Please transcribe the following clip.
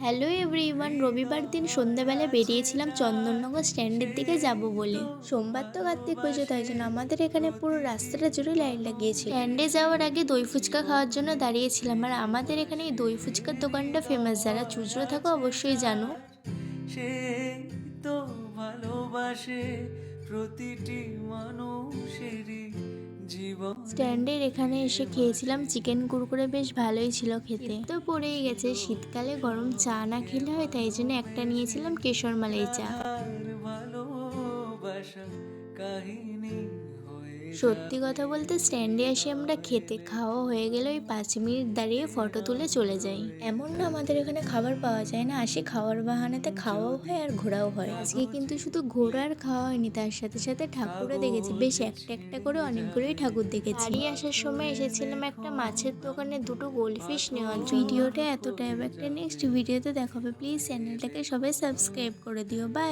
Hello everyone, রবিবার দিন সন্ধ্যাবেলা বেরিয়েছিলাম চন্দননগর স্ট্যান্ডের দিকে যাব বলে। সোমবার তো কার্তিক পুজো, তাই জন্য আমাদের এখানে পুরো রাস্তাটা জুড়ে লাইন লাগিয়েছিল। স্ট্যান্ডে যাওয়ার আগে দই ফুচকা খাওয়ার জন্য দাঁড়িয়েছিলাম, আর আমাদের এখানে এই দই ফুচকার দোকানটা ফেমাস, যারা চুঁচড়ো থাকো অবশ্যই জানো। সে তো ভালোবাসে প্রতিটি মানুষেরই জীবন। স্ট্যান্ডের এখানে এসে খেয়েছিলাম চিকেন কুরকুরে, বেশ ভালোই ছিল খেতে। তো পড়েই গেছে, শীতকালে গরম চা না খেলে হয়, তাই জন্য একটা নিয়েছিলাম কেশর মালাই চা। ভালোবাসা কাহিনী হয়ে সত্যি কথা বলতে স্ট্যান্ডে আসি আমরা খেতে, খাওয়া হয়ে গেলে ওই 5 মিনিট দাঁড়িয়ে ফটো তুলে চলে যাই। এমন না আমাদের এখানে খাবার পাওয়া যায় না, আসি খাওয়ার বাহানাতে খাওয়াও হয় আর ঘোরাও হয়। আজকে কিন্তু শুধু ঘোরা আর খাওয়া হয়নি, তার সাথে সাথে ঠাকুরও দেখেছি, বেশ একটা একটা করে অনেকগুলোই ঠাকুর দেখেছি। বাড়ি আসার সময় এসেছিলাম একটা মাছের দোকানে দুটো গোল্ডফিশ নেওয়ার জন্য। ভিডিওটা এতটাই, একটা নেক্সট ভিডিওতে দেখাবে। প্লিজ চ্যানেলটাকে সবাই সাবস্ক্রাইব করে দিও। বাই।